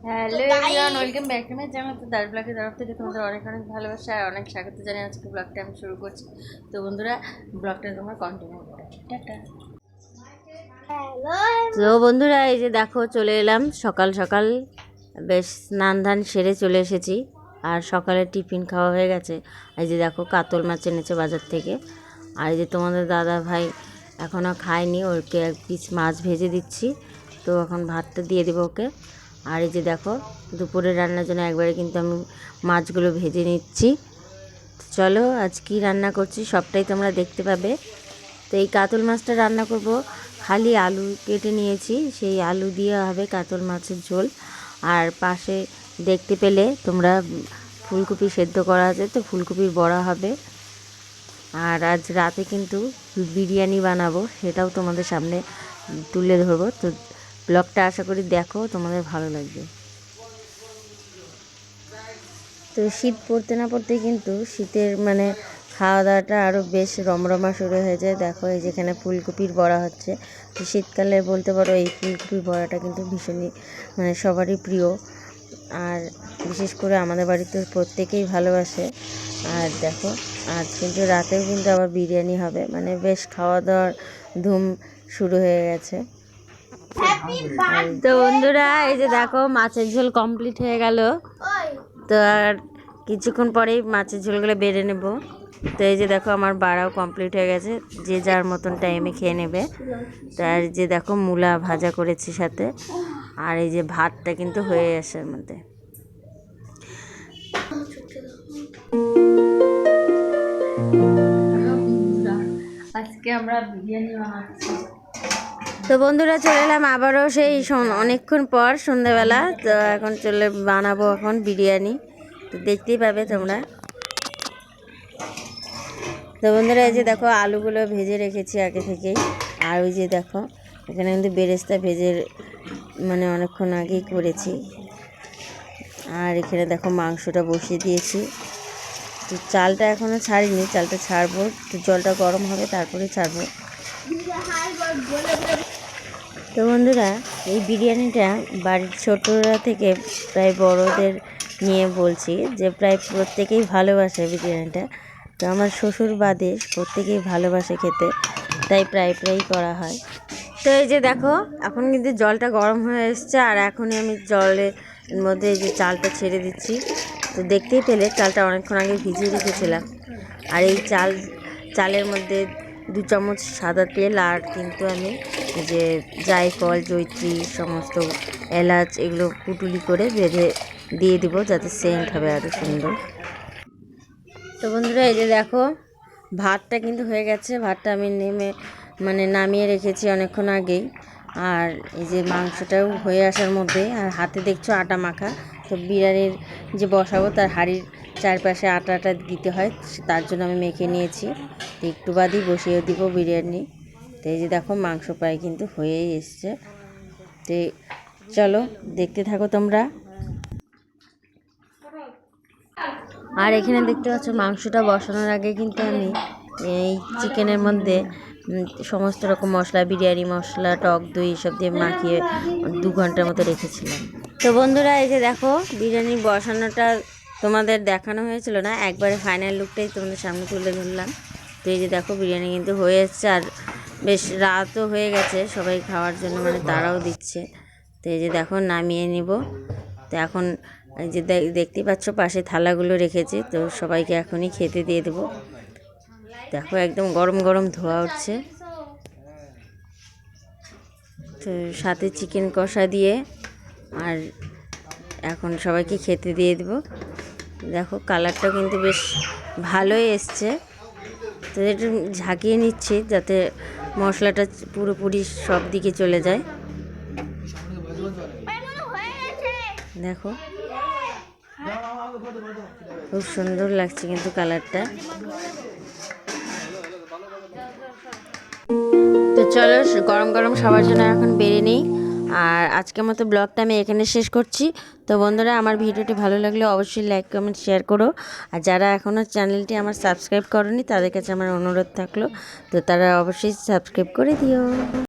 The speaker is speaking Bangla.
Hello everyone, welcome back to my channel. তো দার ব্লগের তরফ থেকে তোমাদের অনেক অনেক ভালোবাসা আর অনেক স্বাগত জানিয়ে আজকে ব্লগটা আমি শুরু করছি। তো বন্ধুরা, ব্লগটা তোমরা কন্টিনিউ করো। টাটা। তো বন্ধুরা, এই যে দেখো চলে এলাম সকাল সকাল, বেশ স্নান ধান সেরে চলে এসেছি। আর সকালে টিফিন খাওয়া হয়ে গেছে। এই যে দেখো কাতল মাছ এনেছে বাজার থেকে। আর এই যে তোমাদের দাদা ভাই এখনও খায়নি, ওকে এক পিস মাছ ভেজে দিচ্ছি। তো এখন ভাতটা দিয়ে দেবো ওকে। আর এই যে দেখো দুপুরে রান্নার জন্য একবারে কিন্তু আমি মাছগুলো ভেজে নিচ্ছি। চলো আজ কি রান্না করছি সবটাই তোমরা দেখতে পাবে। তো এই কাতল মাছটা রান্না করব, খালি আলু কেটে নিয়েছি, সেই আলু দিয়ে হবে কাতল মাছের ঝোল। আর পাশে দেখতে পেলে তোমরা ফুলকপি সেদ্ধ করা আছে, তো ফুলকপির বড়া হবে। আর আজ রাতে কিন্তু বিরিয়ানি বানাবো, সেটাও তোমাদের সামনে তুলে ধরবো। তো ব্লগটা আশা করি দেখো, তোমাদের ভালো লাগবে। তো শীত পড়তে না পড়তেই কিন্তু শীতের খাওয়া দাওয়াটা আরও বেশ রমরমা শুরু হয়ে যায়। দেখো এই যেখানে ফুলকপির বড়া হচ্ছে। তো শীতকালে বলতে পারো এই ফুলকপির বড়াটা কিন্তু ভীষণই সবারই প্রিয়। আর বিশেষ করে আমাদের বাড়িতে প্রত্যেকেই ভালোবাসে। আর দেখো আজ কিন্তু রাতেও কিন্তু আবার বিরিয়ানি হবে, বেশ খাওয়া দাওয়ার ধুম শুরু হয়ে গেছে। তো বন্ধুরা, এই যে দেখো মাছের ঝোল কমপ্লিট হয়ে গেল। তো আর কিছুক্ষণ পরেই মাছের ঝোলগুলো বেড়ে নেব। তো এই যে দেখো আমার বাড়াও কমপ্লিট হয়ে গেছে, যে যার মতন টাইমে খেয়ে নেবে। তার যে দেখো মূলা ভাজা করেছি সাথে। আর এই যে ভাতটা কিন্তু হয়ে আসে মধ্যে। আজকে আমরা বিরিয়ানি বানাচ্ছি। তো বন্ধুরা চলে এলাম আবারও সেই অনেকক্ষণ পর সন্ধ্যাবেলা। তো এখন বানাবো এখন বিরিয়ানি, তো দেখতেই পাবে তোমরা। তো বন্ধুরা এই যে দেখো আলুগুলো ভেজে রেখেছি আগে থেকেই। আর ওই যে দেখো এখানে কিন্তু বেরেস্তা ভেজে অনেকক্ষণ আগেই করেছি। আর এখানে দেখো মাংসটা বসিয়ে দিয়েছি। তো চালটা এখনও ছাড়িনি, চালটা ছাড়বো, তো জলটা গরম হবে তারপরে ছাড়বো। তো বন্ধুরা, এই বিরিয়ানিটা বাড়ির ছোটরা থেকে প্রায় বড়দের নিয়ে বলছি যে প্রায় প্রত্যেকেই ভালোবাসে বিরিয়ানিটা। তো আমার শ্বশুর বাদে প্রত্যেকেই ভালোবাসে খেতে, তাই প্রায়ই করা হয়। তো এই যে দেখো এখন কিন্তু জলটা গরম হয়ে এসছে, আর এখনই আমি জলের মধ্যে এই যে চালটা ছেড়ে দিচ্ছি। তো দেখতেই পেলে চালটা অনেকক্ষণ আগে ভিজিয়ে রেখেছিলাম। আর এই চালের মধ্যে 2 চামচ সাদা তেল, আর কিন্তু আমি যে জায়ফল, জয়িত্রী, সমস্ত এলাচ এগুলো পুটুলি করে বেঁধে দিয়ে দিব, যাতে সেন্ট হবে আরও সুন্দর। তো বন্ধুরা এই যে দেখো ভাতটা কিন্তু হয়ে গেছে। ভাতটা আমি নামিয়ে রেখেছি অনেকক্ষণ আগেই। আর এই যে মাংসটাও হয়ে আসার মধ্যে, আর হাতে দেখছো আটা মাখা। তো বিরিয়ানির যে বসাবো তার হাঁড়ির চারপাশে আটাটা দিতে হয়, তার জন্য আমি মেখে নিয়েছি। তো একটু বাদই বসিয়ে দিব বিরিয়ানি। তো এই যে দেখো মাংস প্রায় কিন্তু হয়েই এসছে। তো চলো দেখতে থাকো তোমরা। আর এখানে দেখতে পাচ্ছ মাংসটা বসানোর আগে কিন্তু আমি এই চিকেনের মধ্যে সমস্ত রকম মশলা, বিরিয়ানি মশলা, টক দই এসব দিয়ে মাখিয়ে 2 ঘন্টার মতো রেখেছিলাম। তো বন্ধুরা এই যে দেখো বিরিয়ানি বসানোটা তোমাদের দেখানো হয়েছিল না, একবারে ফাইনাল লুকটাই তোমাদের সামনে তুলে ধরলাম। তো এই যে দেখো বিরিয়ানি কিন্তু হয়ে এসছে, আর বেশ রাতও হয়ে গেছে, সবাই খাওয়ার জন্য তারাও দিচ্ছে। তো এই যে দেখো নামিয়ে নিব। তো এখন এই যে দেখতেই পাচ্ছ পাশে থালাগুলো রেখেছি, তো সবাইকে এখনই খেতে দিয়ে দেবো। দেখো একদম গরম গরম ধোয়া উঠছে। তো সাথে চিকেন কষা দিয়ে আর এখন সবাইকে খেতে দিয়ে দেবো। দেখো কালারটাও কিন্তু বেশ ভালোই এসছে। তো একটু ঝাঁকিয়ে নিচ্ছি যাতে মশলাটা পুরোপুরি সব দিকে চলে যায়। দেখো খুব সুন্দর লাগছে কিন্তু কালারটা। তো চলো গরম গরম সবার জন্য এখন বেড়ে নিই। আর আজকের মতো ব্লগটা আমি এখানে শেষ করছি। তো বন্ধুরা, আমার ভিডিওটি ভালো লাগলে অবশ্যই লাইক কমেন্ট শেয়ার করো। আর যারা এখনও চ্যানেলটি আমার সাবস্ক্রাইব করনি তাদের কাছে আমার অনুরোধ থাকলো, তো তারা অবশ্যই সাবস্ক্রাইব করে দিও।